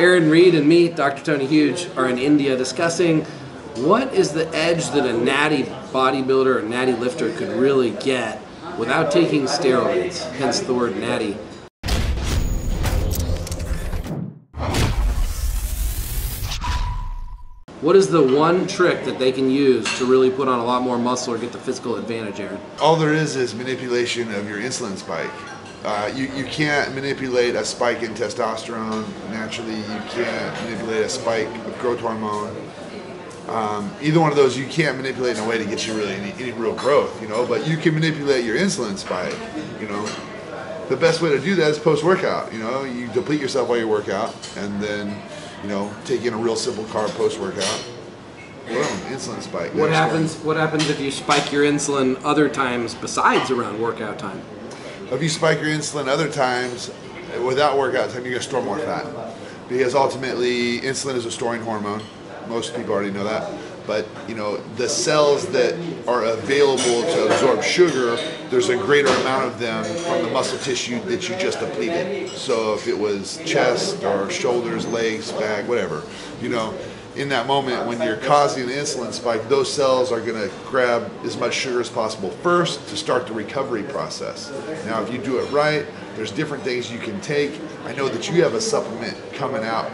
Aaron Reed and me, Dr. Tony Huge, are in India discussing what is the edge that a natty bodybuilder or natty lifter could really get without taking steroids, hence the word natty. What is the one trick that they can use to really put on a lot more muscle or get the physical advantage, Aaron? All there is manipulation of your insulin spike. You can't manipulate a spike in testosterone naturally. You can't manipulate a spike of growth hormone. Either one of those you can't manipulate in a way to get you really any real growth, you know, but you can manipulate your insulin spike, you know. The best way to do that is post-workout, you know. You deplete yourself while you work out and then, you know, take in a real simple carb post-workout. Boom, insulin spike. What happens if you spike your insulin other times besides around workout time? If you spike your insulin other times without workout time, you're going to store more fat. Because ultimately, insulin is a storing hormone. Most people already know that. But, you know, the cells that are available to absorb sugar, there's a greater amount of them from the muscle tissue that you just depleted. So if it was chest or shoulders, legs, back, whatever, you know, in that moment when you're causing an insulin spike, those cells are going to grab as much sugar as possible first to start the recovery process. Now, if you do it right, there's different things you can take. I know that you have a supplement coming out.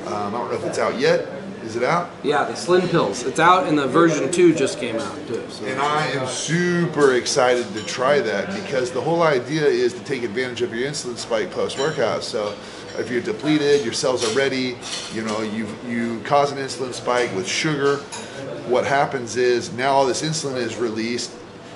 I don't know if it's out yet. Is it out? Yeah, the Slim Pills. It's out and the version 2 just came out too. So. And I am super excited to try that because the whole idea is to take advantage of your insulin spike post-workout. So if you're depleted, your cells are ready, you know, you cause an insulin spike with sugar. What happens is now all this insulin is released.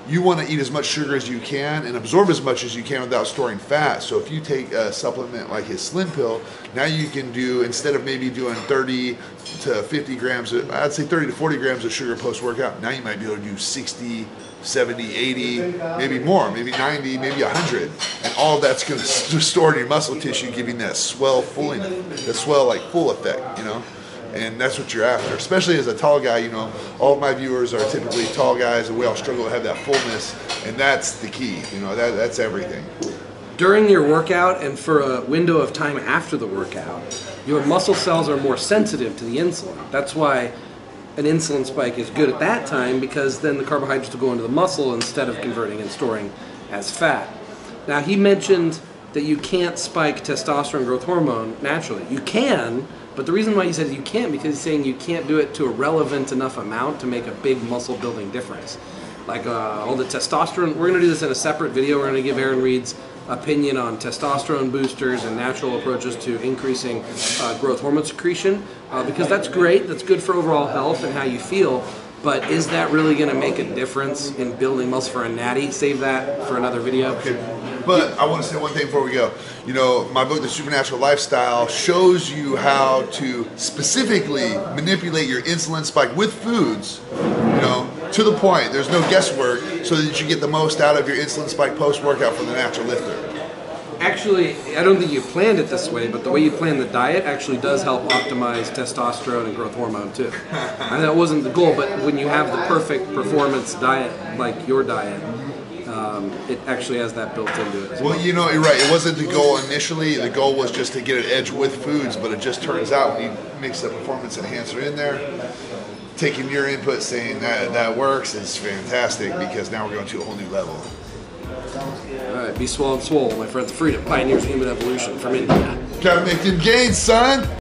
You want to eat as much sugar as you can and absorb as much as you can without storing fat. So if you take a supplement like his Slim Pill, now you can do, instead of maybe doing 30 to 50 grams, I'd say 30 to 40 grams of sugar post-workout, now you might be able to do 60, 70, 80, maybe more, maybe 90, maybe 100. And all of that's going to store in your muscle tissue, giving that swell full effect, you know? And that's what you're after, especially as a tall guy. You know, all of my viewers are typically tall guys, and we all struggle to have that fullness, and that's the key. You know, that's everything. During your workout and for a window of time after the workout, your muscle cells are more sensitive to the insulin. That's why an insulin spike is good at that time, because then the carbohydrates will go into the muscle instead of converting and storing as fat. Now, he mentioned that you can't spike testosterone growth hormone naturally. You can. But the reason why he says you can't, because he's saying you can't do it to a relevant enough amount to make a big muscle building difference. Like all the testosterone, we're going to do this in a separate video. We're going to give Aaron Reed's opinion on testosterone boosters and natural approaches to increasing growth hormone secretion, because that's great, that's good for overall health and how you feel. But is that really going to make a difference in building muscle for a natty? Save that for another video. Okay. But I want to say one thing before we go. You know, my book, The Supernatural Lifestyle, shows you how to specifically manipulate your insulin spike with foods, you know, to the point. There's no guesswork, so that you get the most out of your insulin spike post-workout for the natural lifter. Actually, I don't think you planned it this way, but the way you plan the diet actually does help optimize testosterone and growth hormone too. And that wasn't the goal, but when you have the perfect performance diet, like your diet, it actually has that built into it as well. Well, you know, you're right. It wasn't the goal initially. The goal was just to get an edge with foods, but it just turns out when you mix the performance enhancer in there, taking your input, saying that works, is fantastic, because now we're going to a whole new level. All right, be swole and swole, my friend. The Freedom Pioneers of Human Evolution from India. Gotta make them gains, son!